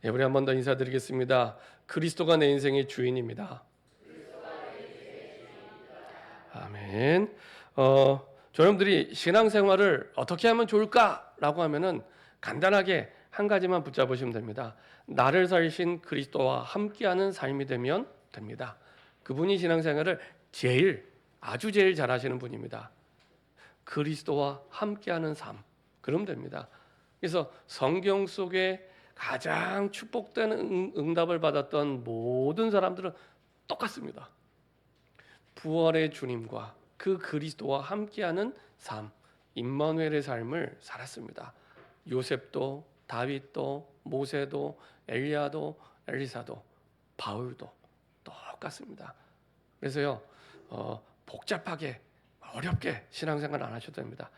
우리 한 번 더 인사드리겠습니다. 그리스도가 내 인생의 주인입니다. 아멘. 여러분들이 신앙생활을 어떻게 하면 좋을까라고 하면은 간단하게 한 가지만 붙잡으시면 됩니다. 나를 살신 그리스도와 함께하는 삶이 되면 됩니다. 그분이 신앙생활을 아주 제일 잘하시는 분입니다. 그리스도와 함께하는 삶, 그럼 됩니다. 그래서 성경 속에 가장 축복된 응답을 받았던 모든 사람들은 똑같습니다. 부활의 주님과 그 그리스도와 함께하는 삶, 임마누엘의 삶을 살았습니다. 요셉도, 다윗도, 모세도, 엘리야도, 엘리사도, 바울도 똑같습니다. 그래서요, 복잡하게 어렵게 신앙생활 안 하셔도 됩니다.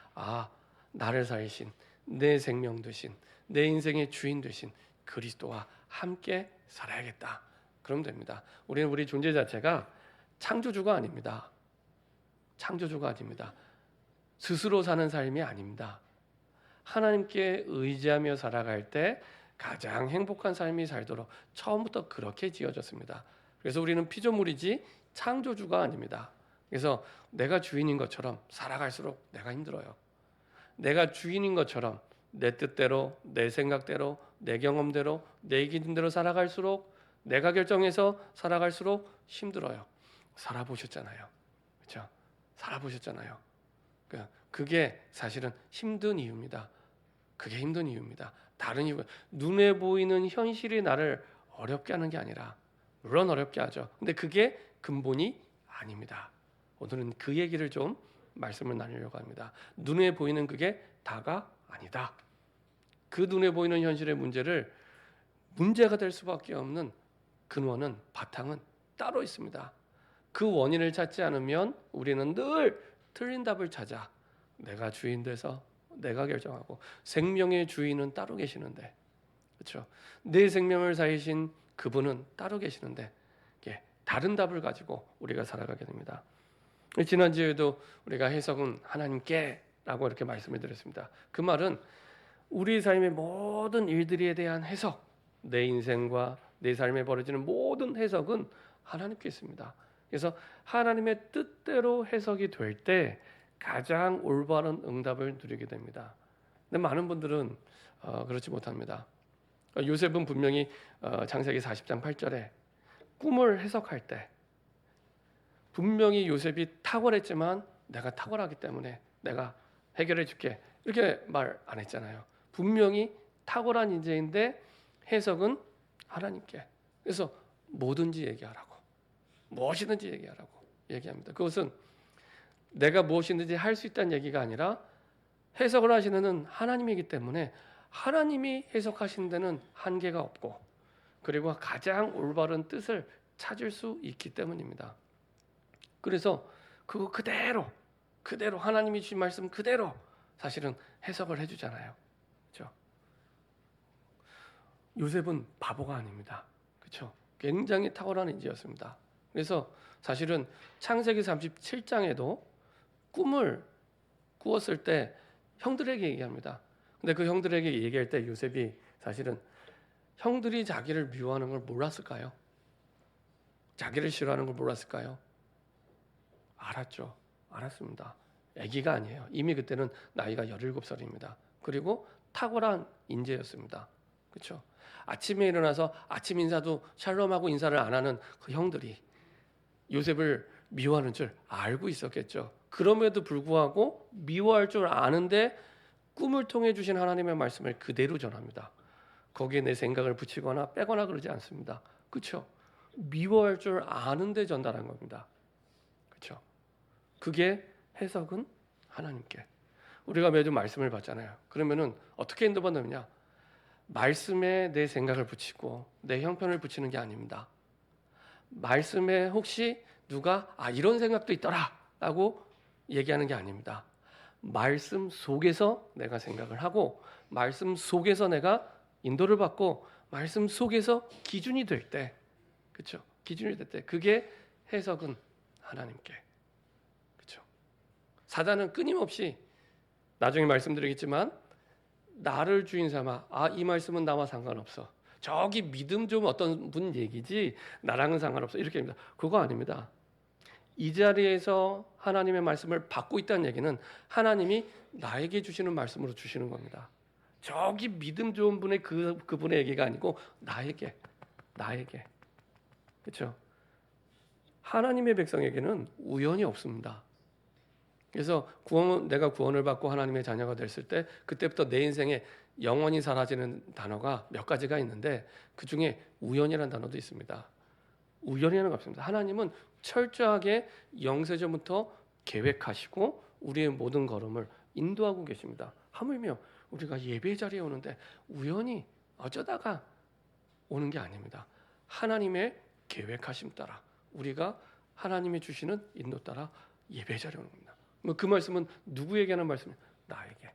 나를 살리신, 내 생명 되신, 내 인생의 주인 되신 그리스도와 함께 살아야겠다. 그럼 됩니다. 우리는 우리 존재 자체가 창조주가 아닙니다. 창조주가 아닙니다. 스스로 사는 삶이 아닙니다. 하나님께 의지하며 살아갈 때 가장 행복한 삶이 살도록 처음부터 그렇게 지어졌습니다. 그래서 우리는 피조물이지 창조주가 아닙니다. 그래서 내가 주인인 것처럼 살아갈수록 내가 힘들어요. 내가 주인인 것처럼 내 뜻대로, 내 생각대로, 내 경험대로, 내 기준대로 살아갈수록, 내가 결정해서 살아갈수록 힘들어요. 살아보셨잖아요. 그렇죠? 살아보셨잖아요. 그게 사실은 힘든 이유입니다. 그게 힘든 이유입니다. 다른 이유가 눈에 보이는 현실이 나를 어렵게 하는 게 아니라, 물론 어렵게 하죠. 근데 그게 근본이 아닙니다. 오늘은 그 얘기를 좀 말씀을 나누려고 합니다. 눈에 보이는 그게 다가 아니다. 그 눈에 보이는 현실의 문제가 될 수밖에 없는 근원은, 바탕은 따로 있습니다. 그 원인을 찾지 않으면 우리는 늘 틀린 답을 찾아 내가 주인 돼서 내가 결정하고, 생명의 주인은 따로 계시는데, 그렇죠? 내 생명을 살리신 그분은 따로 계시는데, 다른 답을 가지고 우리가 살아가게 됩니다. 지난주에도 우리가 해석은 하나님께라고 이렇게 말씀을 드렸습니다. 그 말은 우리 삶의 모든 일들에 대한 해석, 내 인생과 내 삶에 벌어지는 모든 해석은 하나님께 있습니다. 그래서 하나님의 뜻대로 해석이 될 때 가장 올바른 응답을 누리게 됩니다. 근데 많은 분들은 그렇지 못합니다. 요셉은 분명히 창세기 40장 8절에 꿈을 해석할 때 분명히 요셉이 탁월했지만 내가 탁월하기 때문에 내가 해결해 줄게, 이렇게 말 안 했잖아요. 분명히 탁월한 인재인데 해석은 하나님께. 그래서 뭐든지 얘기하라고, 무엇이든지 얘기하라고 얘기합니다. 그것은 내가 무엇이든지 할 수 있다는 얘기가 아니라 해석을 하시는 는 하나님이기 때문에 하나님이 해석하시는 데는 한계가 없고, 그리고 가장 올바른 뜻을 찾을 수 있기 때문입니다. 그래서 그거 그대로 하나님이 주신 말씀 그대로 사실은 해석을 해주잖아요. 그렇죠? 요셉은 바보가 아닙니다. 그렇죠? 굉장히 탁월한 인재였습니다. 그래서 사실은 창세기 37장에도 꿈을 꾸었을 때 형들에게 얘기합니다. 근데 그 형들에게 얘기할 때 요셉이 사실은 형들이 자기를 미워하는 걸 몰랐을까요? 자기를 싫어하는 걸 몰랐을까요? 알았죠. 알았습니다. 아기가 아니에요. 이미 그때는 나이가 17살입니다. 그리고 탁월한 인재였습니다. 그렇죠? 아침에 일어나서 아침 인사도 샬롬하고 인사를 안 하는 그 형들이 요셉을 미워하는 줄 알고 있었겠죠. 그럼에도 불구하고 미워할 줄 아는데 꿈을 통해 주신 하나님의 말씀을 그대로 전합니다. 거기에 내 생각을 붙이거나 빼거나 그러지 않습니다. 그렇죠? 미워할 줄 아는데 전달한 겁니다. 그렇죠? 그게 해석은 하나님께. 우리가 매주 말씀을 받잖아요. 그러면은 어떻게 인도받느냐? 말씀에 내 생각을 붙이고 내 형편을 붙이는 게 아닙니다. 말씀에 혹시 누가 이런 생각도 있더라 라고 얘기하는 게 아닙니다. 말씀 속에서 내가 생각을 하고, 말씀 속에서 내가 인도를 받고, 말씀 속에서 기준이 될 때, 그렇죠? 기준이 될 때 그게 해석은 하나님께. 그렇죠? 사단은 끊임없이, 나중에 말씀드리겠지만, 나를 주인 삼아 이 말씀은 나와 상관없어, 저기 믿음 좀 어떤 분 얘기지 나랑은 상관없어 이렇게 합니다. 그거 아닙니다. 이 자리에서 하나님의 말씀을 받고 있다는 얘기는 하나님이 나에게 주시는 말씀으로 주시는 겁니다. 저기 믿음 좋은 분의 그분의 얘기가 아니고 나에게 그렇죠? 하나님의 백성에게는 우연이 없습니다. 그래서 내가 구원을 받고 하나님의 자녀가 됐을 때 그때부터 내 인생에 영원히 사라지는 단어가 몇 가지가 있는데 그 중에 우연이라는 단어도 있습니다. 우연이라는 거 없습니다. 하나님은 철저하게 영세전부터 계획하시고 우리의 모든 걸음을 인도하고 계십니다. 하물며 우리가 예배 자리에 오는데 우연히 어쩌다가 오는 게 아닙니다. 하나님의 계획하심 따라 우리가 하나님이 주시는 인도 따라 예배 자리에 오는 겁니다. 그 말씀은 누구에게 하는 말씀이에요? 나에게.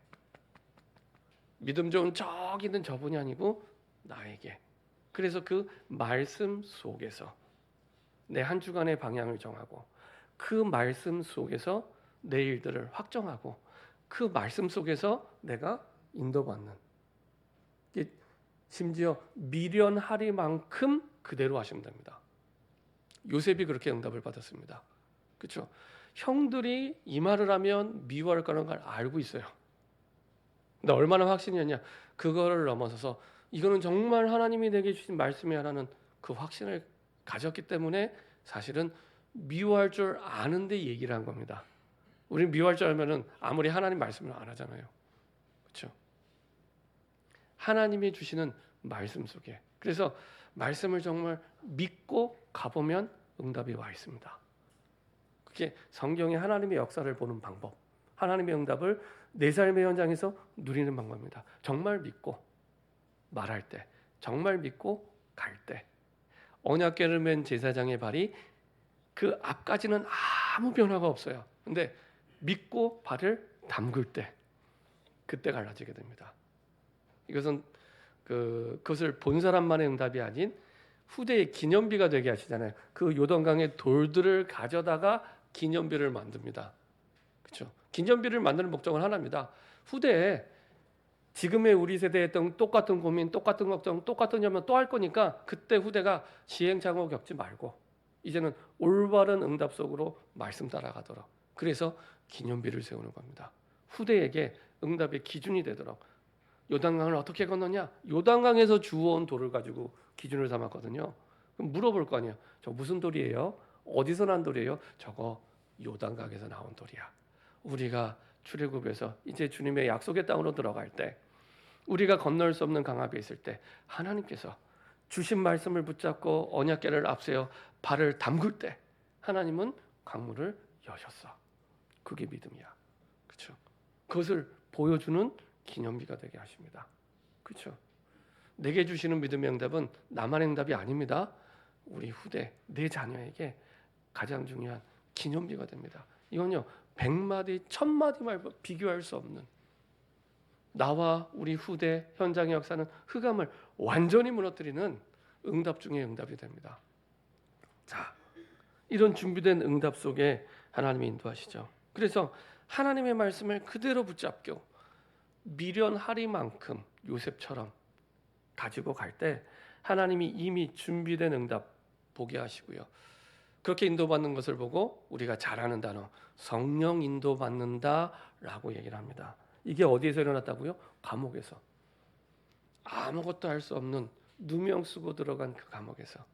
믿음 좋은 저기 있는 저분이 아니고 나에게. 그래서 그 말씀 속에서 내 한 주간의 방향을 정하고 그 말씀 속에서 내 일들을 확정하고 그 말씀 속에서 내가 인도받는, 심지어 미련하리만큼 그대로 하시면 됩니다. 요셉이 그렇게 응답을 받았습니다. 그렇죠? 형들이 이 말을 하면 미워할 거라는 걸 알고 있어요. 근데 얼마나 확신이었냐? 그거를 넘어서서 이거는 정말 하나님이 내게 주신 말씀이야라는 그 확신을 가졌기 때문에 사실은 미워할 줄 아는데 얘기를 한 겁니다. 우리는 미워할 줄 알면은 아무리 하나님 말씀을 안 하잖아요. 그렇죠? 하나님이 주시는 말씀 속에, 그래서 말씀을 정말 믿고 가보면 응답이 와 있습니다. 그게 성경의 하나님의 역사를 보는 방법, 하나님의 응답을 내 삶의 현장에서 누리는 방법입니다. 정말 믿고 말할 때, 정말 믿고 갈 때, 언약궤를 맨 제사장의 발이 그 앞까지는 아무 변화가 없어요. 근데 믿고 발을 담글 때, 그때 갈라지게 됩니다. 이것은 그것을 본 사람만의 응답이 아닌 후대의 기념비가 되게 하시잖아요. 그 요단강의 돌들을 가져다가 기념비를 만듭니다. 그렇죠? 기념비를 만드는 목적은 하나입니다. 후대에 지금의 우리 세대에 했던 똑같은 고민, 똑같은 걱정, 똑같은 염려 또 할 거니까 그때 후대가 시행착오 겪지 말고 이제는 올바른 응답 속으로 말씀 따라가도록, 그래서 기념비를 세우는 겁니다. 후대에게 응답의 기준이 되도록. 요단강을 어떻게 건너냐? 요단강에서 주워온 돌을 가지고 기준을 삼았거든요. 그럼 물어볼 거 아니에요. 저 무슨 돌이에요? 어디서 난 돌이에요? 저거 요단강에서 나온 돌이야. 우리가 출애굽에서 이제 주님의 약속의 땅으로 들어갈 때, 우리가 건널 수 없는 강 앞에 있을 때 하나님께서 주신 말씀을 붙잡고 언약궤를 앞세워 발을 담글 때 하나님은 강물을 여셨어. 그게 믿음이야. 그렇죠? 그것을 보여주는 기념비가 되게 하십니다. 그렇죠? 내게 주시는 믿음의 응답은 나만의 응답이 아닙니다. 우리 후대, 내 자녀에게 가장 중요한 기념비가 됩니다. 이건요 100마디, 1000마디 말 비교할 수 없는, 나와 우리 후대 현장의 역사는 흑암을 완전히 무너뜨리는 응답 중에 응답이 됩니다. 자, 이런 준비된 응답 속에 하나님이 인도하시죠. 그래서 하나님의 말씀을 그대로 붙잡고 미련하리만큼 요셉처럼 가지고 갈 때 하나님이 이미 준비된 응답 보게 하시고요. 그렇게 인도받는 것을 보고 우리가 잘 아는 단어 성령 인도받는다라고 얘기를 합니다. 이게 어디에서 일어났다고요? 감옥에서. 아무것도 할 수 없는 누명 쓰고 들어간 그 감옥에서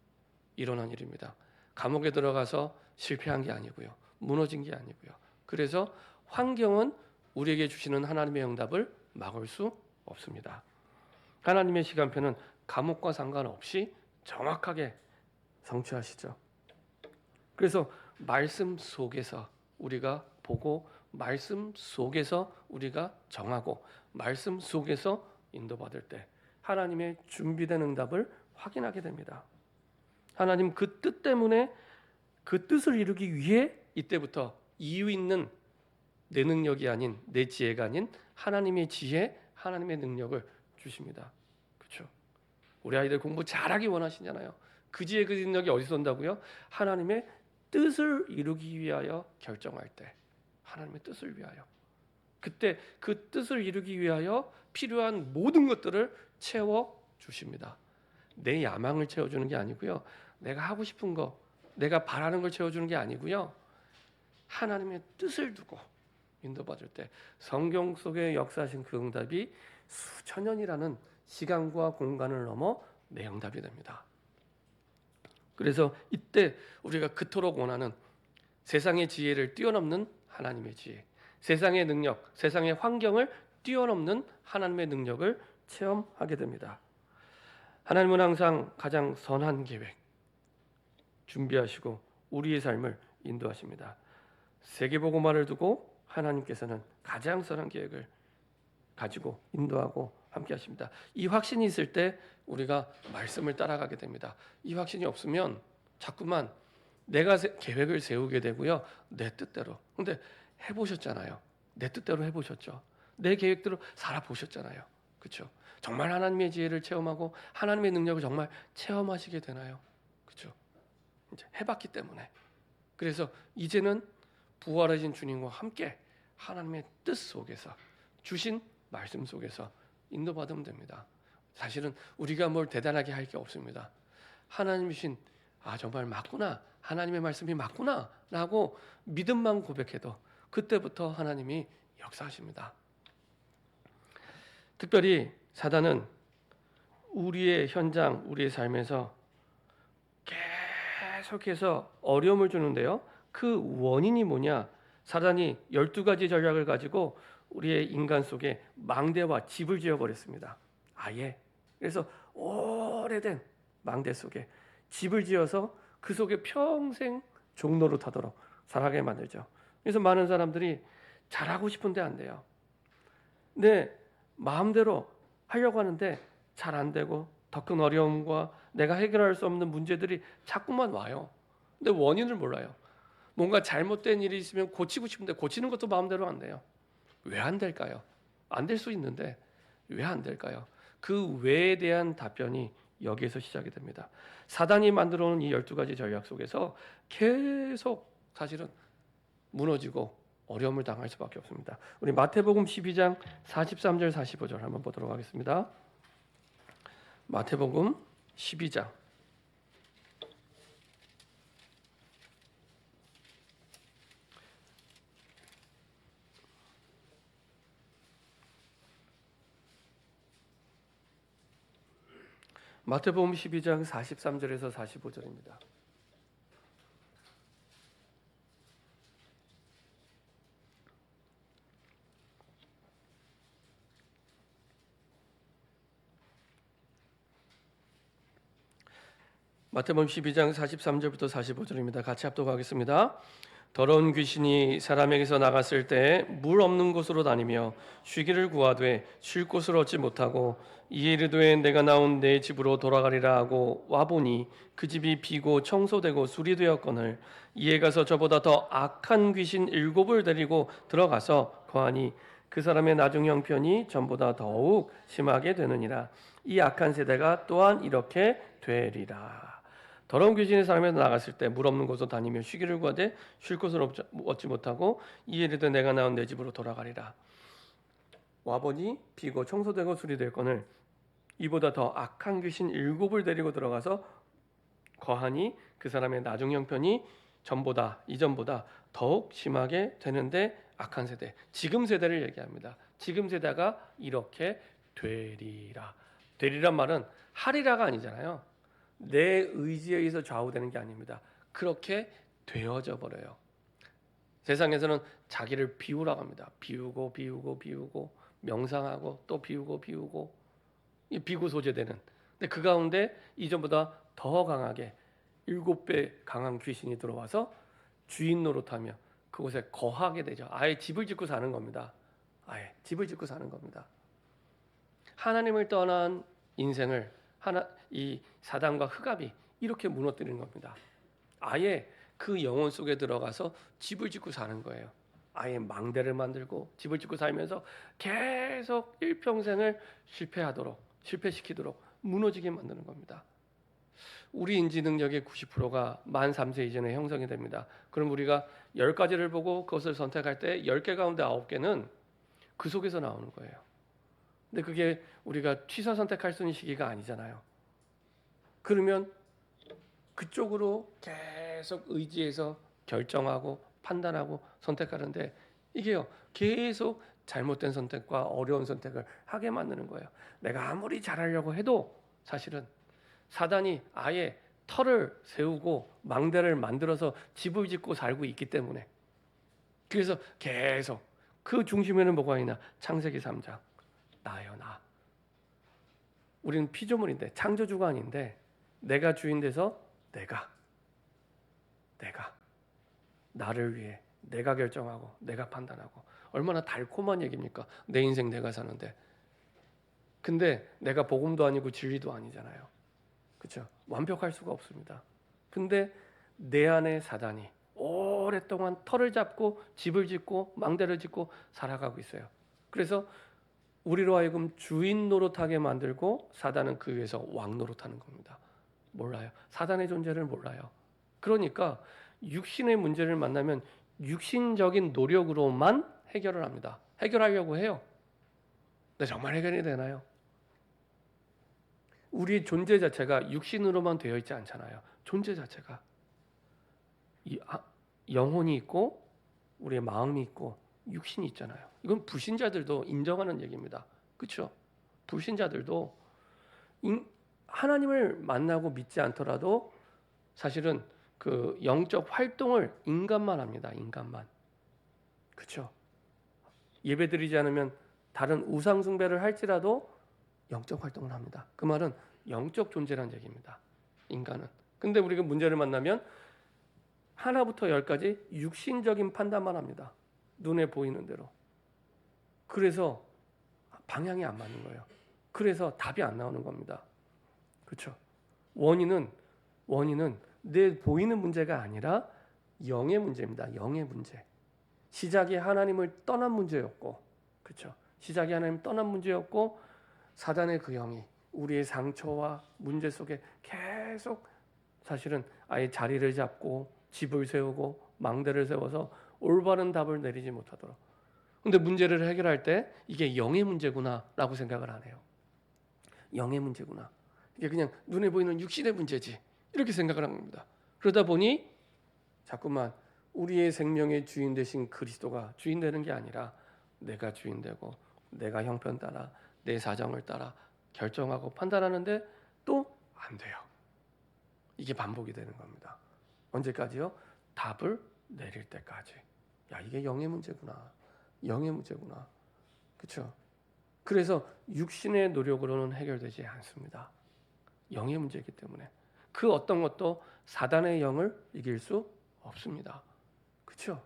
일어난 일입니다. 감옥에 들어가서 실패한 게 아니고요. 무너진 게 아니고요. 그래서 환경은 우리에게 주시는 하나님의 응답을 막을 수 없습니다. 하나님의 시간표는 감옥과 상관없이 정확하게 성취하시죠. 그래서 말씀 속에서 우리가 보고, 말씀 속에서 우리가 정하고, 말씀 속에서 인도받을 때 하나님의 준비된 응답을 확인하게 됩니다. 하나님 그 뜻 때문에 그 뜻을 이루기 위해 이때부터 이유 있는 내 능력이 아닌, 내 지혜가 아닌 하나님의 지혜, 하나님의 능력을 주십니다. 그렇죠? 우리 아이들 공부 잘하기 원하시잖아요. 그 지혜, 그 능력이 어디서 온다고요? 하나님의 뜻을 이루기 위하여 결정할 때, 하나님의 뜻을 위하여, 그때 그 뜻을 이루기 위하여 필요한 모든 것들을 채워 주십니다. 내 야망을 채워주는 게 아니고요. 내가 하고 싶은 거, 내가 바라는 걸 채워주는 게 아니고요. 하나님의 뜻을 두고 인도받을 때 성경 속에 역사하신 그 응답이 수천 년이라는 시간과 공간을 넘어 내 응답이 됩니다. 그래서 이때 우리가 그토록 원하는 세상의 지혜를 뛰어넘는 하나님의 지혜, 세상의 능력, 세상의 환경을 뛰어넘는 하나님의 능력을 체험하게 됩니다. 하나님은 항상 가장 선한 계획 준비하시고 우리의 삶을 인도하십니다. 세계복음화를 두고 하나님께서는 가장 선한 계획을 가지고 인도하고 함께 하십니다. 이 확신이 있을 때 우리가 말씀을 따라가게 됩니다. 이 확신이 없으면 자꾸만 내가 계획을 세우게 되고요. 내 뜻대로. 근데 해보셨잖아요. 내 뜻대로 해보셨죠. 내 계획대로 살아보셨잖아요. 그렇죠? 정말 하나님의 지혜를 체험하고 하나님의 능력을 정말 체험하시게 되나요? 그렇죠? 이제 해봤기 때문에. 그래서 이제는 부활하신 주님과 함께 하나님의 뜻 속에서 주신 말씀 속에서 인도받으면 됩니다. 사실은 우리가 뭘 대단하게 할 게 없습니다. 하나님이신 정말 맞구나. 하나님의 말씀이 맞구나 라고 믿음만 고백해도 그때부터 하나님이 역사하십니다. 특별히 사단은 우리의 현장, 우리의 삶에서 계속해서 어려움을 주는데요. 그 원인이 뭐냐? 사단이 12가지 전략을 가지고 우리의 인간 속에 망대와 집을 지어버렸습니다. 아예. 그래서 오래된 망대 속에 집을 지어서 그 속에 평생 종로로 타도록 살아가게 만들죠. 그래서 많은 사람들이 잘하고 싶은데 안 돼요. 내 마음대로 하려고 하는데 잘 안 되고 더 큰 어려움과 내가 해결할 수 없는 문제들이 자꾸만 와요. 근데 원인을 몰라요. 뭔가 잘못된 일이 있으면 고치고 싶은데 고치는 것도 마음대로 안 돼요. 왜 안 될까요? 안 될 수 있는데 왜 안 될까요? 그 왜에 대한 답변이 여기에서 시작이 됩니다. 사단이 만들어 놓은 이 12가지 전략 속에서 계속 사실은 무너지고 어려움을 당할 수밖에 없습니다. 우리 마태복음 12장 43절 45절 한번 보도록 하겠습니다. 마태복음 12장 마태복음 12장 43절에서 45절입니다. 마태복음 12장 43절부터 45절입니다. 같이 합독하겠습니다. 더러운 귀신이 사람에게서 나갔을 때 물 없는 곳으로 다니며 쉬기를 구하되 쉴 곳을 얻지 못하고 이에 이르되 내가 나온 내 집으로 돌아가리라 하고 와보니 그 집이 비고 청소되고 수리되었거늘 이에 가서 저보다 더 악한 귀신 7을 데리고 들어가서 거하니 그 사람의 나중 형편이 전보다 더욱 심하게 되느니라. 이 악한 세대가 또한 이렇게 되리라. 더러운 귀신이 사람에서 나갔을 때 물 없는 곳으로 다니며 쉬기를 구하되 쉴 곳을 얻지 못하고 이에 이르되 내가 나온 내 집으로 돌아가리라. 와보니 비고 청소되고 수리되었거늘 이보다 더 악한 귀신 7을 데리고 들어가서 거하니 그 사람의 나중 형편이 이전보다 더욱 심하게 되는데 악한 세대, 지금 세대를 얘기합니다. 지금 세대가 이렇게 되리라. 되리란 말은 하리라가 아니잖아요. 내 의지에 의해서 좌우되는 게 아닙니다. 그렇게 되어져 버려요. 세상에서는 자기를 비우라고 합니다. 비우고 명상하고 또 비우고 이 비구 소재되는. 근데 그 가운데 이전보다 더 강하게 7배 강한 귀신이 들어와서 주인 노릇하며 그곳에 거하게 되죠. 아예 집을 짓고 사는 겁니다. 아예 집을 짓고 사는 겁니다. 하나님을 떠난 인생을 이 사단과 흑암이 이렇게 무너뜨리는 겁니다. 아예 그 영혼 속에 들어가서 집을 짓고 사는 거예요. 아예 망대를 만들고 집을 짓고 살면서 계속 일평생을 실패시키도록 무너지게 만드는 겁니다. 우리 인지 능력의 90%가 만 3세 이전에 형성이 됩니다. 그럼 우리가 10가지를 보고 그것을 선택할 때 10개 가운데 9개는 그 속에서 나오는 거예요. 근데 그게 우리가 취사 선택할 수 있는 시기가 아니잖아요. 그러면 그쪽으로 계속 의지해서 결정하고 판단하고 선택하는데 이게요 계속 잘못된 선택과 어려운 선택을 하게 만드는 거예요. 내가 아무리 잘하려고 해도 사실은 사단이 아예 터를 세우고 망대를 만들어서 집을 짓고 살고 있기 때문에 그래서 계속 그 중심에는 뭐가 있나? 창세기 3장 나요 나. 우리는 피조물인데 창조주가 아닌데 내가 주인 돼서 내가 나를 위해 내가 결정하고 내가 판단하고 얼마나 달콤한 얘기입니까? 내 인생 내가 사는데. 근데 내가 복음도 아니고 진리도 아니잖아요. 그렇죠? 완벽할 수가 없습니다. 근데 내 안에 사단이 오랫동안 터를 잡고 집을 짓고 망대를 짓고 살아가고 있어요. 그래서 우리로 하여금 주인 노릇하게 만들고 사단은 그 위에서 왕 노릇하는 겁니다. 몰라요. 사단의 존재를 몰라요. 그러니까 육신의 문제를 만나면 육신적인 노력으로만 해결을 합니다. 해결하려고 해요. 근데 정말 해결이 되나요? 우리 존재 자체가 육신으로만 되어 있지 않잖아요. 존재 자체가 영혼이 있고 우리의 마음이 있고 육신이 있잖아요. 이건 불신자들도 인정하는 얘기입니다. 그렇죠? 불신자들도 하나님을 만나고 믿지 않더라도 사실은 그 영적 활동을 인간만 합니다. 인간만. 그렇죠? 예배드리지 않으면 다른 우상 숭배를 할지라도 영적 활동을 합니다. 그 말은 영적 존재란 얘기입니다. 인간은. 근데 우리가 문제를 만나면 하나부터 열까지 육신적인 판단만 합니다. 눈에 보이는 대로. 그래서 방향이 안 맞는 거예요. 그래서 답이 안 나오는 겁니다. 그렇죠? 원인은 내 보이는 문제가 아니라 영의 문제입니다. 영의 문제. 시작이 하나님을 떠난 문제였고, 그렇죠? 시작이 하나님 떠난 문제였고, 사단의 그 영이 우리의 상처와 문제 속에 계속 사실은 아예 자리를 잡고 집을 세우고 망대를 세워서 올바른 답을 내리지 못하도록. 근데 문제를 해결할 때 이게 영의 문제구나라고 생각을 안 해요. 영의 문제구나. 이게 그냥 눈에 보이는 육신의 문제지. 이렇게 생각을 한 겁니다. 그러다 보니 자꾸만 우리의 생명의 주인 되신 그리스도가 주인 되는 게 아니라 내가 주인 되고 내가 형편 따라 내 사정을 따라 결정하고 판단하는데 또 안 돼요. 이게 반복이 되는 겁니다. 언제까지요? 답을 내릴 때까지. 야, 이게 영의 문제구나. 영의 문제구나. 그렇죠? 그래서 육신의 노력으로는 해결되지 않습니다. 영의 문제이기 때문에 그 어떤 것도 사단의 영을 이길 수 없습니다. 그렇죠?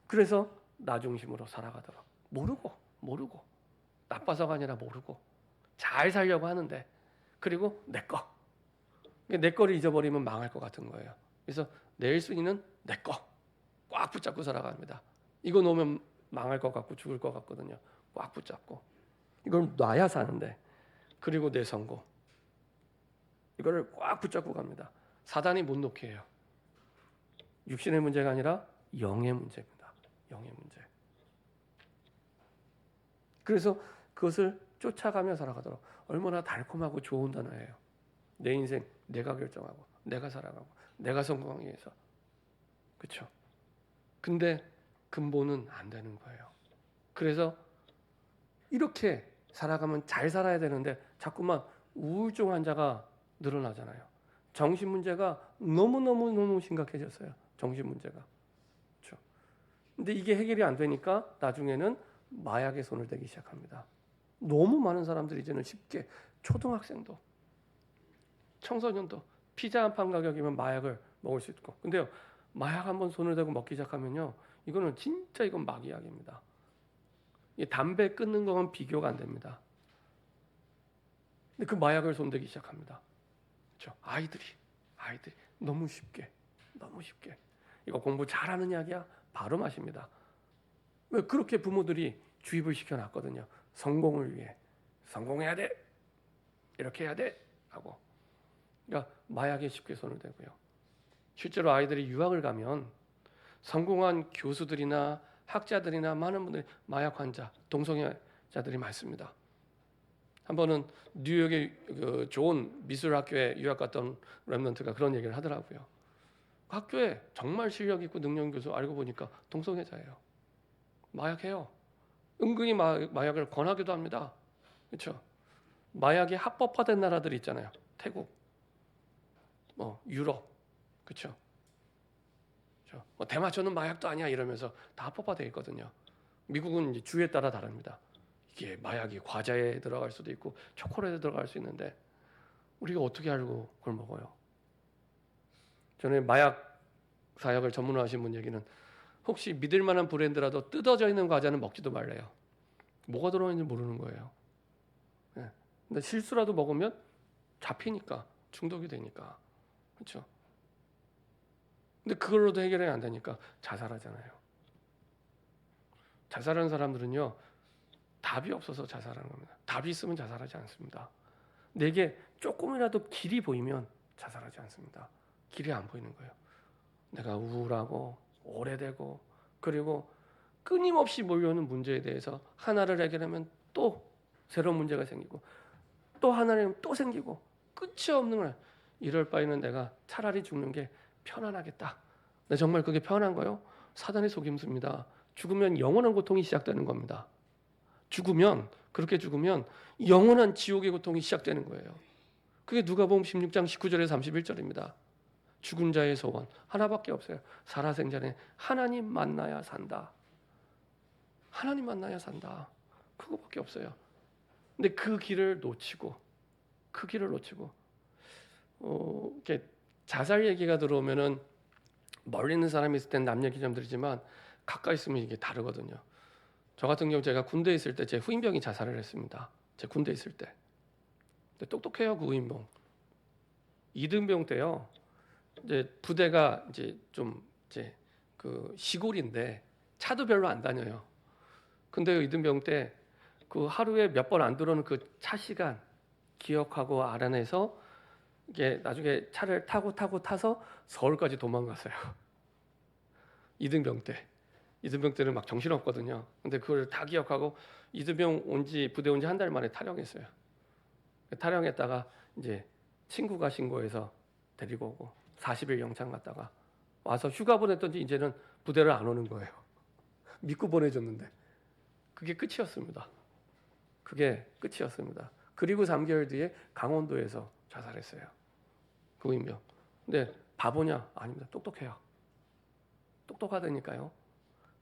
그래서 나 중심으로 살아가도록 모르고 나빠서가 아니라 모르고 잘 살려고 하는데 그리고 내 거를 잊어버리면 망할 것 같은 거예요. 그래서 내 1순위는 내 거 꽉 붙잡고 살아갑니다. 이거 놓으면 망할 것 같고 죽을 것 같거든요. 꽉 붙잡고 이걸 놔야 사는데 그리고 내 성공 이거를 꽉 붙잡고 갑니다. 사단이 못 놓게 해요. 육신의 문제가 아니라 영의 문제입니다. 영의 문제. 그래서 그것을 쫓아가며 살아가도록 얼마나 달콤하고 좋은 단어예요. 내 인생 내가 결정하고 내가 살아가고 내가 성공하기 위해서. 그렇죠? 근데 근본은 안 되는 거예요. 그래서 이렇게 살아가면 잘 살아야 되는데 자꾸만 우울증 환자가 늘어나잖아요. 정신 문제가 너무 심각해졌어요. 정신 문제가. 그렇죠? 근데 이게 해결이 안 되니까 나중에는 마약에 손을 대기 시작합니다. 너무 많은 사람들이 이제는 쉽게 초등학생도 청소년도 피자 한 판 가격이면 마약을 먹을 수 있고 근데요 마약 한번 손을 대고 먹기 시작하면요 이거는 진짜 이건 마귀약입니다. 이 담배 끊는 거는 비교가 안 됩니다. 근데 그 마약을 손대기 시작합니다. 그렇죠? 아이들이 너무 쉽게 이거 공부 잘하는 약이야 바로 마십니다. 왜 그렇게 부모들이 주입을 시켜놨거든요. 성공을 위해 성공해야 돼 이렇게 해야 돼 하고 그러니까 마약에 쉽게 손을 대고요. 실제로 아이들이 유학을 가면 성공한 교수들이나 학자들이나 많은 분들이 마약 환자, 동성애자들이 많습니다. 한 번은 뉴욕의 그 좋은 미술학교에 유학 갔던 랩런트가 그런 얘기를 하더라고요. 학교에 정말 실력 있고 능력 있는 교수 알고 보니까 동성애자예요. 마약해요. 은근히 마약을 권하기도 합니다. 그렇죠? 마약이 합법화된 나라들이 있잖아요. 태국, 유럽, 그렇죠? 대마초는 마약도 아니야 이러면서 다 합법화되어 있거든요. 미국은 이제 주에 따라 다릅니다. 이게 마약이 과자에 들어갈 수도 있고 초콜릿에 들어갈 수 있는데 우리가 어떻게 알고 그걸 먹어요? 저는 마약 사약을 전문화하신 분 얘기는 혹시 믿을 만한 브랜드라도 뜯어져 있는 과자는 먹지도 말래요. 뭐가 들어있는지 모르는 거예요. 예. 근데 실수라도 먹으면 잡히니까 중독이 되니까 그렇죠. 근데 그걸로도 해결이 안 되니까 자살하잖아요. 자살하는 사람들은요 답이 없어서 자살하는 겁니다. 답이 있으면 자살하지 않습니다. 내게 조금이라도 길이 보이면 자살하지 않습니다. 길이 안 보이는 거예요. 내가 우울하고 오래되고 그리고 끊임없이 몰려오는 문제에 대해서 하나를 해결하면 또 새로운 문제가 생기고 또 하나를 또 생기고 끝이 없는 거야. 이럴 바에는 내가 차라리 죽는 게 편안하겠다. 근데 정말 그게 편한 거요? 사단의 속임수입니다. 죽으면 영원한 고통이 시작되는 겁니다. 그렇게 죽으면 영원한 지옥의 고통이 시작되는 거예요. 그게 누가복음 16장 19절에서 31절입니다. 죽은 자의 소원 하나밖에 없어요. 살아생전에 하나님 만나야 산다. 하나님 만나야 산다. 그거밖에 없어요. 근데 그 길을 놓치고 이렇게 자살 얘기가 들어오면은 멀리 있는 사람이 있을 땐 남 얘기 좀 들지만 가까이 있으면 이게 다르거든요. 저 같은 경우 제가 군대에 있을 때 제 후임병이 자살을 했습니다. 제 군대에 있을 때. 근데 똑똑해요, 그 후임병. 이등병 때요. 이제 부대가 이제 그 시골인데 차도 별로 안 다녀요. 근데 이등병 때 그 하루에 몇 번 안 들어오는 그 차 시간 기억하고 알아내서 이게 나중에 차를 타서 서울까지 도망갔어요. 이등병 때. 이등병 때는 막 정신없거든요. 근데 그걸 다 기억하고 이등병 부대 온 지 한 달 만에 탈영했어요. 탈영했다가 이제 친구가 신고해서 데리고 오고 40일 영창 갔다가 와서 휴가 보냈더니 이제는 부대를 안 오는 거예요. 믿고 보내줬는데 그게 끝이었습니다. 그리고 3개월 뒤에 강원도에서 자살했어요. 그 임명. 근데 바보냐? 아닙니다. 똑똑해요. 똑똑하다니까요.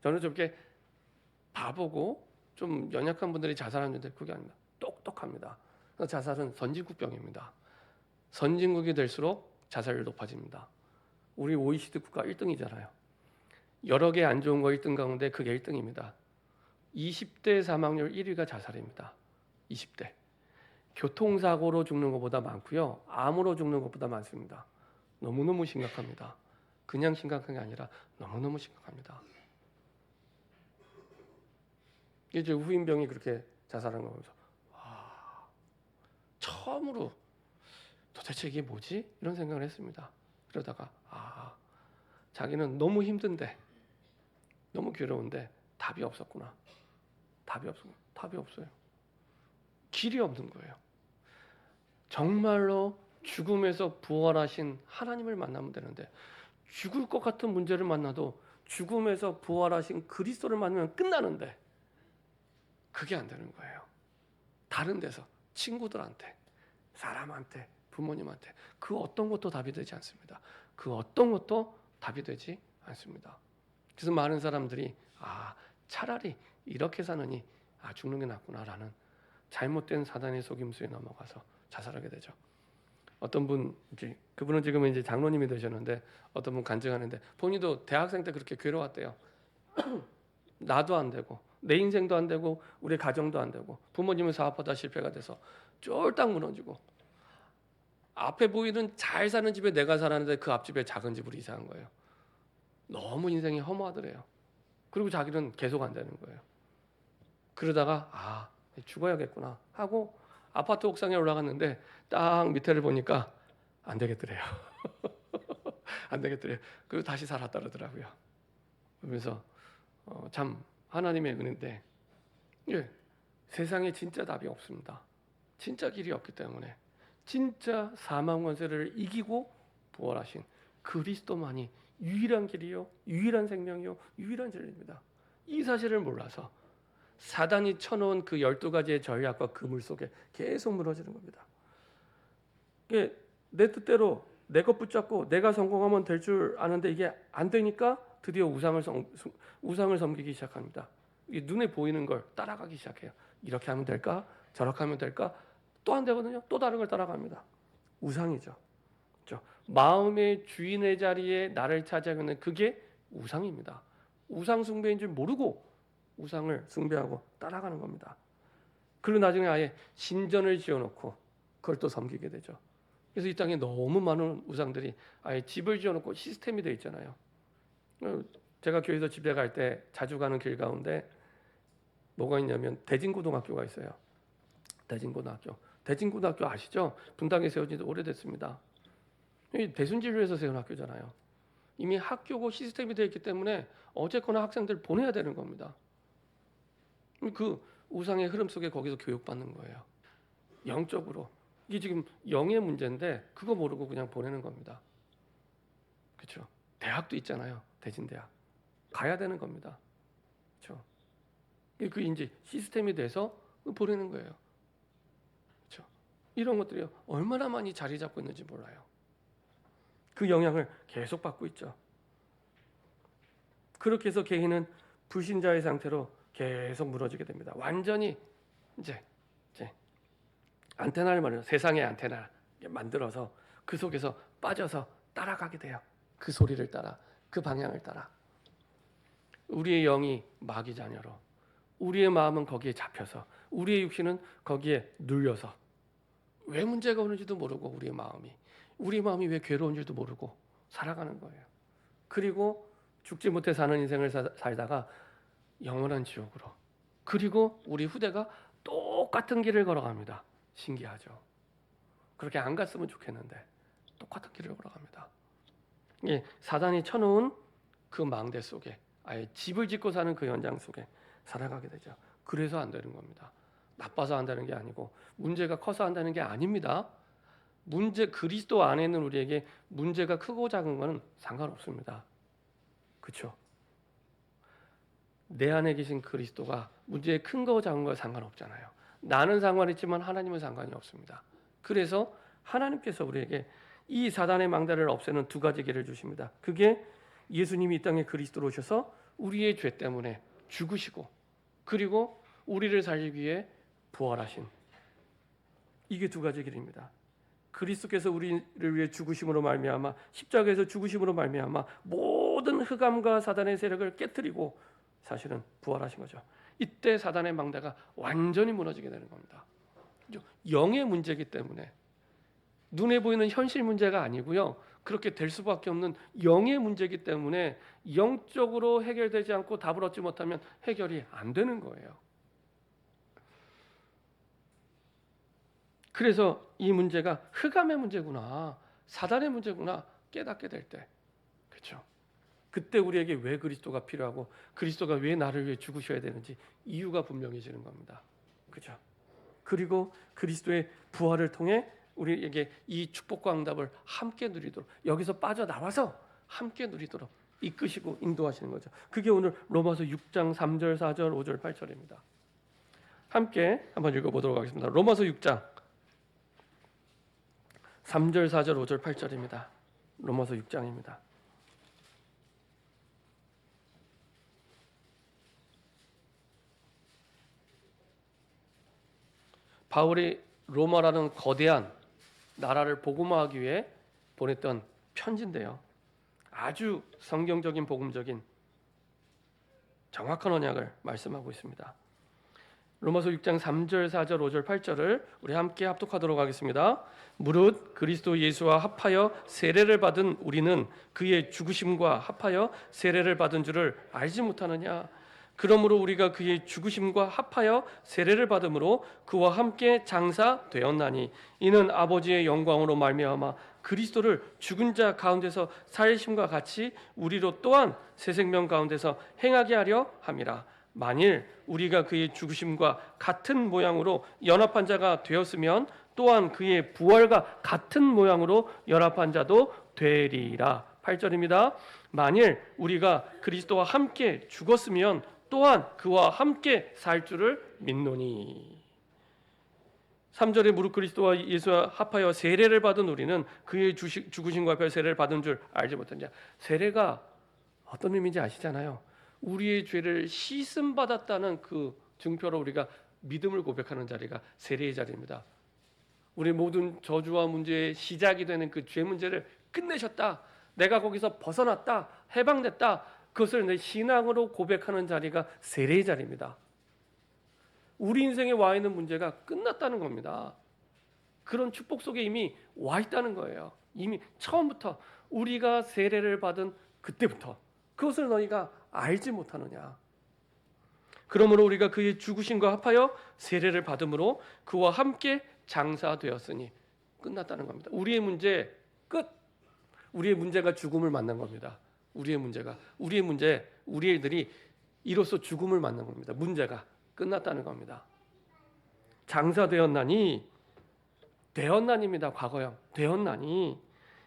저는 좀 이렇게 바보고 좀 연약한 분들이 자살하는데 그게 아닙니다. 똑똑합니다. 자살은 선진국병입니다. 선진국이 될수록 자살률 높아집니다. 우리 OECD 국가 1등이잖아요. 여러 개 안 좋은 거 1등 가운데 그게 1등입니다. 20대 사망률 1위가 자살입니다. 20대. 교통사고로 죽는 것보다 많고요. 암으로 죽는 것보다 많습니다. 너무너무 심각합니다. 그냥 심각한 게 아니라 너무너무 심각합니다. 이제 후임병이 그렇게 자살한 거 보면서 처음으로 도대체 이게 뭐지? 이런 생각을 했습니다. 그러다가 자기는 너무 힘든데 너무 괴로운데 답이 없었구나. 답이 없어요. 길이 없는 거예요. 정말로 죽음에서 부활하신 하나님을 만나면 되는데 죽을 것 같은 문제를 만나도 죽음에서 부활하신 그리스도를 만나면 끝나는데 그게 안 되는 거예요. 다른 데서 친구들한테, 사람한테, 부모님한테 그 어떤 것도 답이 되지 않습니다. 그 어떤 것도 답이 되지 않습니다. 그래서 많은 사람들이 차라리 이렇게 사느니 죽는 게 낫구나라는 잘못된 사단의 속임수에 넘어가서 자살하게 되죠. 어떤 분 그분은 지금 이제 장로님이 되셨는데 어떤 분 간증하는데 본인도 대학생 때 그렇게 괴로웠대요. 나도 안 되고 내 인생도 안 되고 우리 가정도 안 되고 부모님은 사업하다 실패가 돼서 쫄딱 무너지고 앞에 보이는 잘 사는 집에 내가 살았는데 그 앞집에 작은 집으로 이사한 거예요. 너무 인생이 허무하더래요. 그리고 자기는 계속 안 되는 거예요. 그러다가 죽어야겠구나 하고 아파트 옥상에 올라갔는데 딱 밑에를 보니까 안 되겠더래요. 안 되겠더래요. 그리고 다시 살았다 그러더라고요. 그러면서 참 하나님의 은혜인데 세상에 진짜 답이 없습니다. 진짜 길이 없기 때문에 진짜 사망 권세를 이기고 부활하신 그리스도만이 유일한 길이요, 유일한 생명이요, 유일한 진리입니다. 이 사실을 몰라서 사단이 쳐놓은 그 12가지의 전략과 그물 속에 계속 무너지는 겁니다. 이게 내 뜻대로 내 것 붙잡고 내가 성공하면 될 줄 아는데 이게 안 되니까 드디어 우상을 섬기기 시작합니다. 눈에 보이는 걸 따라가기 시작해요. 이렇게 하면 될까? 저렇게 하면 될까? 또 안 되거든요. 또 다른 걸 따라갑니다. 우상이죠. 그렇죠? 마음의 주인의 자리에 나를 차지하고 있는 그게 우상입니다. 우상 숭배인 줄 모르고 우상을 숭배하고 따라가는 겁니다. 그리고 나중에 아예 신전을 지어놓고 그걸 또 섬기게 되죠. 그래서 이 땅에 너무 많은 우상들이 아예 집을 지어놓고 시스템이 되어 있잖아요. 제가 교회에서 집에 갈 때 자주 가는 길 가운데 뭐가 있냐면 대진고등학교가 있어요. 대진고등학교 아시죠? 분당에 세워진 지 오래됐습니다. 대순진로에서 세운 학교잖아요. 이미 학교고 시스템이 되어 있기 때문에 어쨌거나 학생들 보내야 되는 겁니다. 그 우상의 흐름 속에 거기서 교육받는 거예요. 영적으로. 이게 지금 영의 문제인데 그거 모르고 그냥 보내는 겁니다. 그렇죠? 대학도 있잖아요. 대진대학. 가야 되는 겁니다. 그렇죠? 그 이제 시스템이 돼서 보내는 거예요. 그렇죠? 이런 것들이 얼마나 많이 자리 잡고 있는지 몰라요. 그 영향을 계속 받고 있죠. 그렇게 해서 개인은 불신자의 상태로 계속 무너지게 됩니다. 완전히 이제 안테나를 말해요. 세상의 안테나 만들어서 그 속에서 빠져서 따라가게 돼요. 그 소리를 따라, 그 방향을 따라. 우리의 영이 마귀 자녀로, 우리의 마음은 거기에 잡혀서, 우리의 육신은 거기에 눌려서 왜 문제가 오는지도 모르고 우리 마음이 왜 괴로운지도 모르고 살아가는 거예요. 그리고 죽지 못해 사는 인생을 살다가 영원한 지옥으로. 그리고 우리 후대가 똑같은 길을 걸어갑니다. 신기하죠. 그렇게 안 갔으면 좋겠는데 똑같은 길을 걸어갑니다. 예, 사단이 쳐놓은 그 망대 속에 아예 집을 짓고 사는 그 현장 속에 살아가게 되죠. 그래서 안 되는 겁니다. 나빠서 안 되는 게 아니고 문제가 커서 안 되는 게 아닙니다. 그리스도 안에 있는 우리에게 문제가 크고 작은 거는 상관없습니다. 그렇죠? 내 안에 계신 그리스도가 문제 큰 거 작은 거 상관없잖아요. 나는 상관있지만 하나님은 상관이 없습니다. 그래서 하나님께서 우리에게 이 사단의 망대를 없애는 두 가지 길을 주십니다. 그게 예수님이 이 땅에 그리스도로 오셔서 우리의 죄 때문에 죽으시고 그리고 우리를 살리기 위해 부활하신 이게 두 가지 길입니다. 그리스도께서 우리를 위해 죽으심으로 말미암아 십자가에서 죽으심으로 말미암아 모든 흑암과 사단의 세력을 깨뜨리고 사실은 부활하신 거죠. 이때 사단의 망대가 완전히 무너지게 되는 겁니다. 영의 문제이기 때문에 눈에 보이는 현실 문제가 아니고요. 그렇게 될 수밖에 없는 영의 문제이기 때문에 영적으로 해결되지 않고 답을 얻지 못하면 해결이 안 되는 거예요. 그래서 이 문제가 흑암의 문제구나, 사단의 문제구나 깨닫게 될 때, 그렇죠? 그때 우리에게 왜 그리스도가 필요하고 그리스도가 왜 나를 위해 죽으셔야 되는지 이유가 분명해지는 겁니다. 그렇죠? 그리고 그리스도의 부활을 통해 우리에게 이 축복과 응답을 함께 누리도록 여기서 빠져나와서 함께 누리도록 이끄시고 인도하시는 거죠. 그게 오늘 로마서 6장 3절, 4절, 5절, 8절입니다. 함께 한번 읽어보도록 하겠습니다. 로마서 6장 3절, 4절, 5절, 8절입니다. 로마서 6장입니다. 바울이 로마라는 거대한 나라를 복음화하기 위해 보냈던 편지인데요. 아주 성경적인 복음적인 정확한 언약을 말씀하고 있습니다. 로마서 6장 3절, 4절, 5절, 8절을 우리 함께 합독하도록 하겠습니다. 무릇 그리스도 예수와 합하여 세례를 받은 우리는 그의 죽으심과 합하여 세례를 받은 줄을 알지 못하느냐? 그러므로 우리가 그의 죽으심과 합하여 세례를 받음으로 그와 함께 장사되었나니 이는 아버지의 영광으로 말미암아 그리스도를 죽은 자 가운데서 살리심과 같이 우리로 또한 새 생명 가운데서 행하게 하려 함이라. 만일 우리가 그의 죽으심과 같은 모양으로 연합한 자가 되었으면 또한 그의 부활과 같은 모양으로 연합한 자도 되리라. 8절입니다. 만일 우리가 그리스도와 함께 죽었으면 또한 그와 함께 살 줄을 믿노니. 3절에 무릇 그리스도와 예수와 합하여 세례를 받은 우리는 그의 죽으심과 별 세례를 받은 줄 알지 못했냐. 세례가 어떤 의미인지 아시잖아요. 우리의 죄를 씻음 받았다는 그 증표로 우리가 믿음을 고백하는 자리가 세례의 자리입니다. 우리 모든 저주와 문제의 시작이 되는 그 죄 문제를 끝내셨다. 내가 거기서 벗어났다. 해방됐다. 그것을 내 신앙으로 고백하는 자리가 세례의 자리입니다. 우리 인생에 와 있는 문제가 끝났다는 겁니다. 그런 축복 속에 이미 와 있다는 거예요. 이미 처음부터 우리가 세례를 받은 그때부터 그것을 너희가 알지 못하느냐. 그러므로 우리가 그의 죽으심과 합하여 세례를 받음으로 그와 함께 장사되었으니 끝났다는 겁니다. 우리의 문제 끝. 우리의 문제가 죽음을 맞는 겁니다. 우리의 문제, 우리 애들이 이로써 죽음을 맞는 겁니다. 문제가 끝났다는 겁니다. 장사되었나니 되었나니입니다. 과거형 되었나니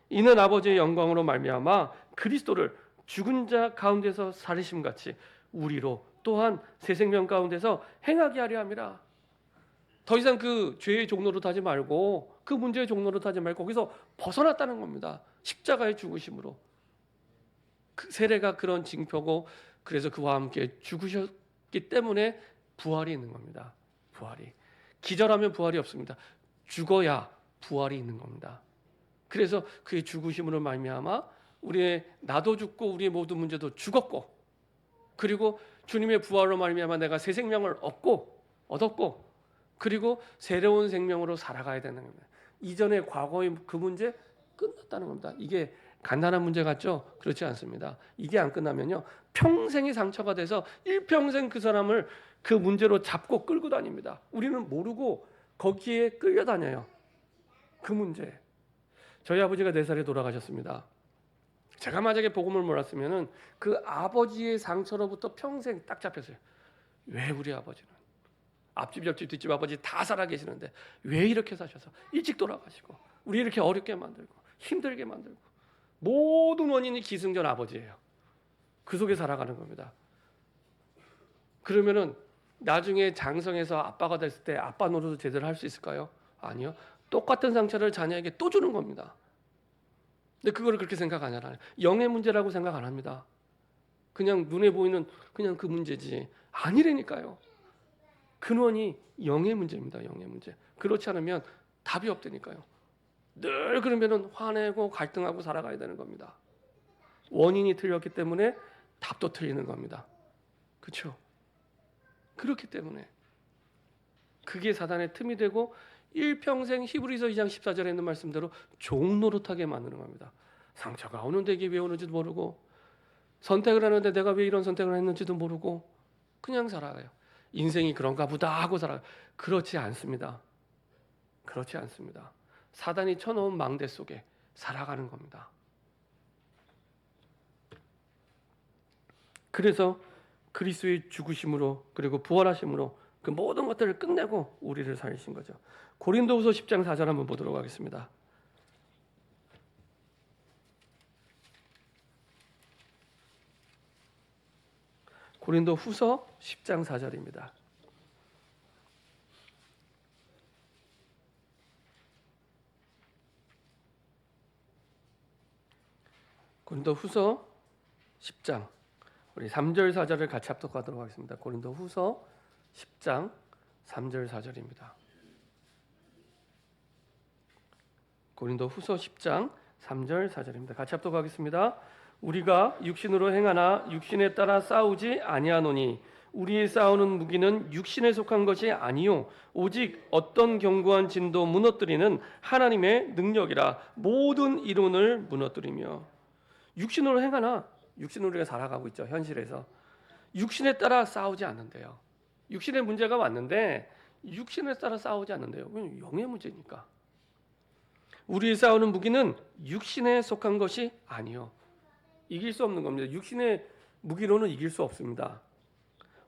이는 아버지의 영광으로 말미암아 그리스도를 죽은 자 가운데서 살리심 같이 우리로 또한 새 생명 가운데서 행하게 하려 함이라. 더 이상 그 죄의 종로로 타지 말고 그 문제의 종로로 타지 말고 거기서 벗어났다는 겁니다. 십자가의 죽으심으로. 그 세례가 그런 징표고 그래서 그와 함께 죽으셨기 때문에 부활이 있는 겁니다. 부활이. 기절하면 부활이 없습니다. 죽어야 부활이 있는 겁니다. 그래서 그의 죽으심으로 말미암아 우리의 나도 죽고 우리의 모든 문제도 죽었고 그리고 주님의 부활로 말미암아 내가 새 생명을 얻었고 그리고 새로운 생명으로 살아가야 되는 겁니다. 이전의 과거의 그 문제 끝났다는 겁니다. 이게 간단한 문제 같죠? 그렇지 않습니다. 이게 안 끝나면요 평생의 상처가 돼서 일평생 그 사람을 그 문제로 잡고 끌고 다닙니다. 우리는 모르고 거기에 끌려다녀요. 그 문제. 저희 아버지가 4살에 돌아가셨습니다. 제가 만약에 복음을 몰랐으면 그 아버지의 상처로부터 평생 딱 잡혔어요. 왜 우리 아버지는 앞집 옆집 뒷집 아버지 다 살아계시는데 왜 이렇게 사셔서 일찍 돌아가시고 우리 이렇게 어렵게 만들고 힘들게 만들고 모든 원인이 기승전 아버지예요. 그 속에 살아가는 겁니다. 그러면은 나중에 장성해서 아빠가 됐을 때 아빠 노릇을 제대로 할 수 있을까요? 아니요. 똑같은 상처를 자녀에게 또 주는 겁니다. 근데 그거를 그렇게 생각 안 하잖아요. 영의 문제라고 생각 안 합니다. 그냥 눈에 보이는 그냥 그 문제지 아니라니까요. 근원이 영의 문제입니다. 영의 문제. 그렇지 않으면 답이 없다니까요. 늘 그러면은 화내고 갈등하고 살아가야 되는 겁니다. 원인이 틀렸기 때문에 답도 틀리는 겁니다. 그렇죠? 그렇기 때문에 그게 사단의 틈이 되고 일평생 히브리서 2장 14절에 있는 말씀대로 종노릇하게 만드는 겁니다. 상처가 오는데 이게 왜 오는지도 모르고 선택을 하는데 내가 왜 이런 선택을 했는지도 모르고 그냥 살아가요. 인생이 그런가 보다 하고 살아가요. 그렇지 않습니다. 그렇지 않습니다. 사단이 쳐놓은 망대 속에 살아가는 겁니다. 그래서 그리스도의 죽으심으로 그리고 부활하심으로 그 모든 것들을 끝내고 우리를 살리신 거죠. 고린도후서 10장 4절 한번 보도록 하겠습니다. 고린도후서 10장 4절입니다. 고린도후서 10장 우리 3절 4절을 같이 합독하도록 하겠습니다. 고린도후서 10장 3절 4절입니다. 고린도후서 10장 3절 4절입니다. 같이 합독하겠습니다. 우리가 육신으로 행하나 육신에 따라 싸우지 아니하노니 우리의 싸우는 무기는 육신에 속한 것이 아니요 오직 어떤 견고한 진도 무너뜨리는 하나님의 능력이라 모든 이론을 무너뜨리며 육신으로 행하나 육신으로 우리가 살아가고 있죠. 현실에서 육신에 따라 싸우지 않는데요. 육신의 문제가 왔는데 육신에 따라 싸우지 않는데요. 왜냐하면 영의 문제니까. 우리의 싸우는 무기는 육신에 속한 것이 아니요. 이길 수 없는 겁니다. 육신의 무기로는 이길 수 없습니다.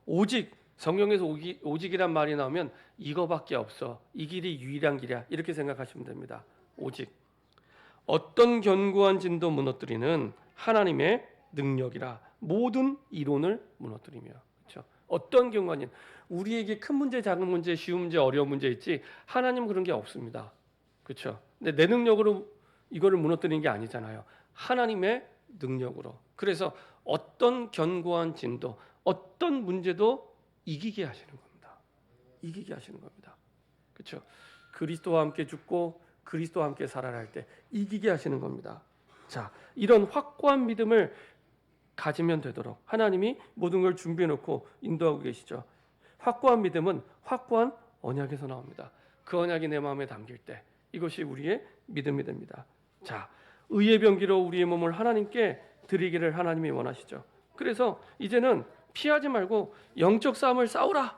오직 성경에서 오직이란 말이 나오면 이거밖에 없어. 이 길이 유일한 길이야. 이렇게 생각하시면 됩니다. 오직. 어떤 견고한 진도 무너뜨리는 하나님의 능력이라. 모든 이론을 무너뜨리며. 그렇죠? 어떤 견고한 진. 우리에게 큰 문제, 작은 문제, 쉬운 문제, 어려운 문제 있지. 하나님은 그런 게 없습니다. 그렇죠? 근데 내 능력으로 이거를 무너뜨리는 게 아니잖아요. 하나님의 능력으로. 그래서 어떤 견고한 진도, 어떤 문제도 이기게 하시는 겁니다. 이기게 하시는 겁니다. 그렇죠? 그리스도와 함께 죽고 그리스도와 함께 살아라 할 때 이기게 하시는 겁니다. 자, 이런 확고한 믿음을 가지면 되도록 하나님이 모든 걸 준비해 놓고 인도하고 계시죠. 확고한 믿음은 확고한 언약에서 나옵니다. 그 언약이 내 마음에 담길 때 이것이 우리의 믿음이 됩니다. 자, 의의 병기로 우리의 몸을 하나님께 드리기를 하나님이 원하시죠. 그래서 이제는 피하지 말고 영적 싸움을 싸우라.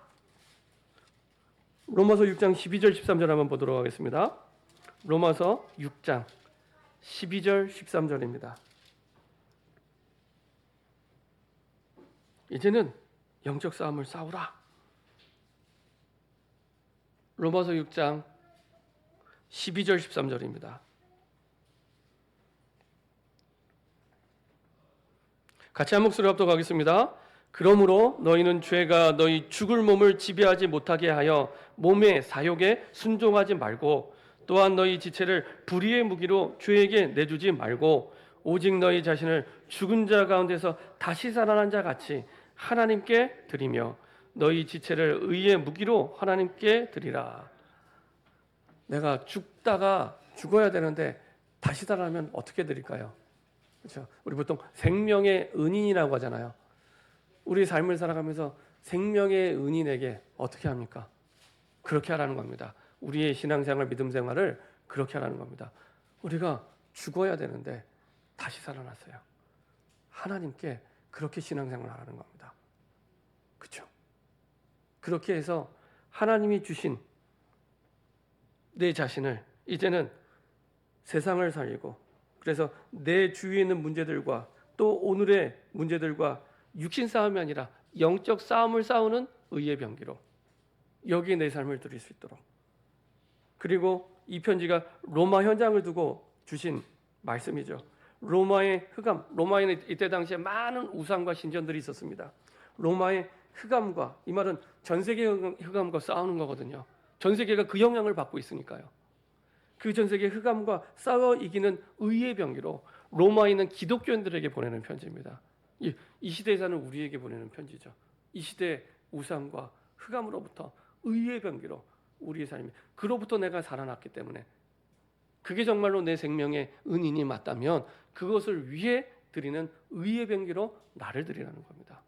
로마서 6장 12절 13절 한번 보도록 하겠습니다. 로마서 6장 12절 13절입니다. 이제는 영적 싸움을 싸우라. 로마서 6장 12절 13절입니다. 같이 한 목소리 합독하겠습니다. 그러므로 너희는 죄가 너희 죽을 몸을 지배하지 못하게 하여 몸의 사욕에 순종하지 말고 또한 너희 지체를 불의의 무기로 죄에게 내주지 말고 오직 너희 자신을 죽은 자 가운데서 다시 살아난 자 같이 하나님께 드리며 너희 지체를 의의 무기로 하나님께 드리라. 내가 죽다가 죽어야 되는데 다시 살아나면 어떻게 드릴까요? 그렇죠? 우리 보통 생명의 은인이라고 하잖아요. 우리 삶을 살아가면서 생명의 은인에게 어떻게 합니까? 그렇게 하라는 겁니다. 우리의 신앙생활, 믿음생활을 그렇게 하라는 겁니다. 우리가 죽어야 되는데 다시 살아났어요. 하나님께 그렇게 신앙생활을 하라는 겁니다. 그렇죠? 그렇게 해서 하나님이 주신 내 자신을 이제는 세상을 살리고 그래서 내 주위에 있는 문제들과 또 오늘의 문제들과 육신 싸움이 아니라 영적 싸움을 싸우는 의의 병기로 여기에 내 삶을 드릴 수 있도록. 그리고 이 편지가 로마 현장을 두고 주신 말씀이죠. 로마의 흑암, 로마에는 이때 당시에 많은 우상과 신전들이 있었습니다. 로마의 흑암과, 이 말은 전 세계 흑암과 싸우는 거거든요. 전 세계가 그 영향을 받고 있으니까요. 그 전 세계 흑암과 싸워 이기는 의의 병기로 로마에 있는 기독교인들에게 보내는 편지입니다. 이 시대에 사는 우리에게 보내는 편지죠. 이 시대의 우상과 흑암으로부터 의의 병기로 우리의 삶이, 그로부터 내가 살아났기 때문에 그게 정말로 내 생명의 은인이 맞다면 그것을 위해 드리는 의의 병기로 나를 드리라는 겁니다.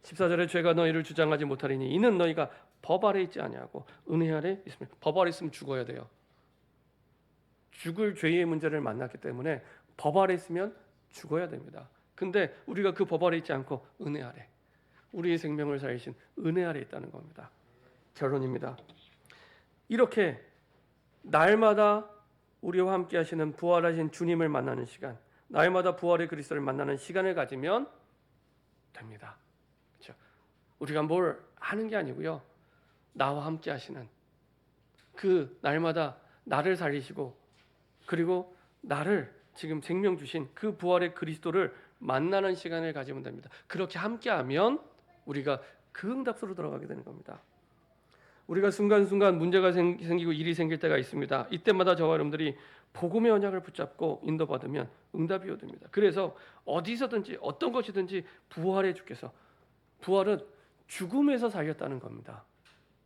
14절에 죄가 너희를 주장하지 못하리니 이는 너희가 법 아래 있지 아니하고 은혜 아래 있습니다. 법 아래 있으면 죽어야 돼요. 죽을 죄의 문제를 만났기 때문에 법 아래 있으면 죽어야 됩니다. 근데 우리가 그 법 아래 있지 않고 은혜 아래, 우리의 생명을 살리신 은혜 아래 있다는 겁니다. 결론입니다. 이렇게 날마다 우리와 함께 하시는 부활하신 주님을 만나는 시간, 날마다 부활의 그리스도를 만나는 시간을 가지면 됩니다. 그렇죠? 우리가 뭘 하는 게 아니고요. 나와 함께 하시는 그 날마다 나를 살리시고 그리고 나를 지금 생명 주신 그 부활의 그리스도를 만나는 시간을 가지면 됩니다. 그렇게 함께하면 우리가 그 응답소로 들어가게 되는 겁니다. 우리가 순간순간 문제가 생기고 일이 생길 때가 있습니다. 이때마다 저와 여러분들이 복음의 언약을 붙잡고 인도받으면 응답이 오됩니다. 그래서 어디서든지 어떤 것이든지 부활의 주께서, 부활은 죽음에서 살렸다는 겁니다.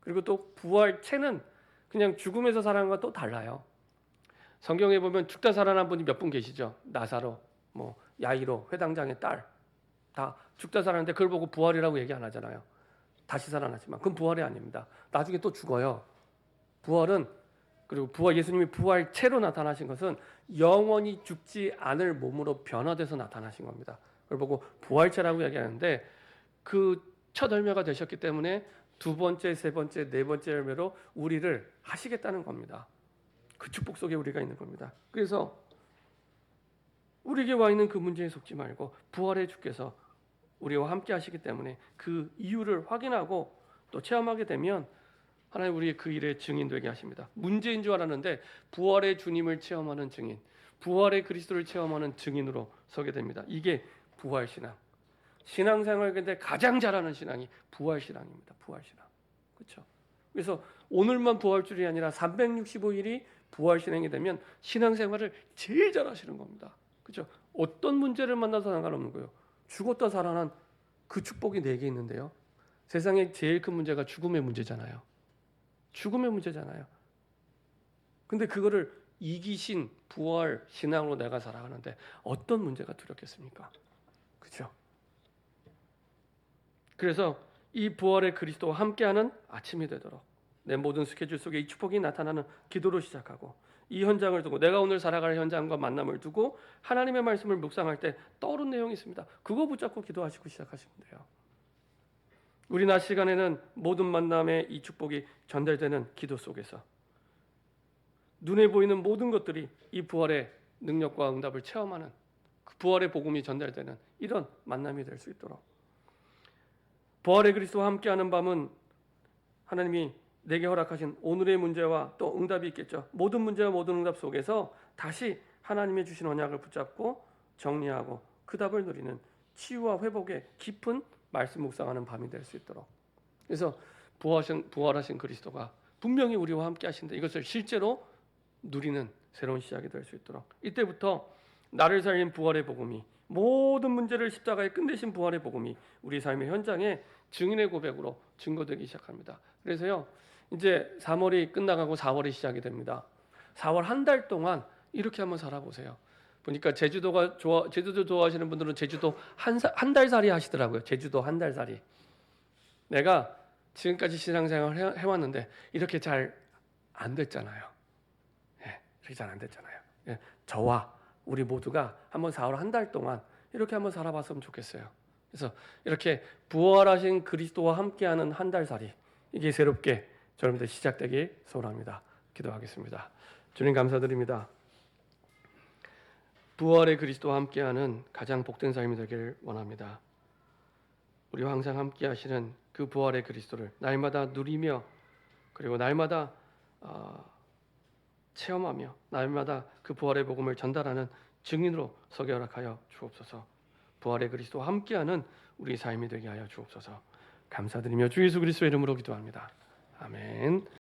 그리고 또 부활체는 그냥 죽음에서 살아난 것과 또 달라요. 성경에 보면 죽다 살아난 분이 몇 분 계시죠. 나사로, 야이로, 회당장의 딸, 다 죽다 살아났는데 그걸 보고 부활이라고 얘기 안 하잖아요. 다시 살아났지만 그건 부활이 아닙니다. 나중에 또 죽어요. 부활은, 그리고 예수님이 부활체로 나타나신 것은 영원히 죽지 않을 몸으로 변화돼서 나타나신 겁니다. 그걸 보고 부활체라고 얘기하는데 그 첫 열매가 되셨기 때문에 두 번째, 세 번째, 네 번째 열매로 우리를 하시겠다는 겁니다. 그 축복 속에 우리가 있는 겁니다. 그래서 우리에게 와 있는 그 문제에 속지 말고 부활의 주께서 우리와 함께 하시기 때문에 그 이유를 확인하고 또 체험하게 되면 하나님 우리 그 일의 증인 되게 하십니다. 문제인 줄 알았는데 부활의 주님을 체험하는 증인, 부활의 그리스도를 체험하는 증인으로 서게 됩니다. 이게 부활 신앙. 신앙생활 근데 가장 잘하는 신앙이 부활 신앙입니다. 부활 신앙. 그렇죠? 그래서 오늘만 부활주일이 아니라 365일이 부활 신앙이 되면 신앙생활을 제일 잘하시는 겁니다. 그렇죠? 어떤 문제를 만나서 상관없는 거예요. 죽었다 살아난 그 축복이 내게 있는데요. 세상에 제일 큰 문제가 죽음의 문제잖아요. 죽음의 문제잖아요. 근데 그거를 이기신 부활 신앙으로 내가 살아가는데 어떤 문제가 두렵겠습니까? 그렇죠? 그래서 이 부활의 그리스도와 함께하는 아침이 되도록 내 모든 스케줄 속에 이 축복이 나타나는 기도로 시작하고 이 현장을 두고 내가 오늘 살아갈 현장과 만남을 두고 하나님의 말씀을 묵상할 때 떠오른 내용이 있습니다. 그거 붙잡고 기도하시고 시작하시면 돼요. 우리 낮 시간에는 모든 만남의 이 축복이 전달되는 기도 속에서 눈에 보이는 모든 것들이 이 부활의 능력과 응답을 체험하는 그 부활의 복음이 전달되는 이런 만남이 될 수 있도록 부활의 그리스도와 함께하는 밤은 하나님이 내게 허락하신 오늘의 문제와 또 응답이 있겠죠. 모든 문제와 모든 응답 속에서 다시 하나님의 주신 언약을 붙잡고 정리하고 그 답을 누리는 치유와 회복의 깊은 말씀 묵상하는 밤이 될 수 있도록. 그래서 부활하신 그리스도가 분명히 우리와 함께 하신다. 이것을 실제로 누리는 새로운 시작이 될 수 있도록. 이때부터 나를 살린 부활의 복음이 모든 문제를 십자가에 끝내신 부활의 복음이 우리 삶의 현장에 증인의 고백으로 증거되기 시작합니다. 그래서요. 이제 3월이 끝나가고 4월이 시작이 됩니다. 4월 한 달 동안 이렇게 한번 살아보세요. 보니까 제주도 좋아하시는 분들은 제주도 한 달살이 하시더라고요. 제주도 한 달살이. 내가 지금까지 신앙생활 해왔는데 이렇게 잘 안 됐잖아요. 예, 이렇게 잘 안 됐잖아요. 예, 저와 우리 모두가 한번 4월 한 달 동안 이렇게 한번 살아봤으면 좋겠어요. 그래서 이렇게 부활하신 그리스도와 함께하는 한 달살이 이게 새롭게 여러분들 시작되기 소원합니다. 기도하겠습니다. 주님 감사드립니다. 부활의 그리스도와 함께하는 가장 복된 삶이 되길 원합니다. 우리와 항상 함께하시는 그 부활의 그리스도를 날마다 누리며 그리고 날마다 체험하며 날마다 그 부활의 복음을 전달하는 증인으로 서게 허락하여 주옵소서. 부활의 그리스도와 함께하는 우리 삶이 되게 하여 주옵소서. 감사드리며 주 예수 그리스도의 이름으로 기도합니다. 아멘.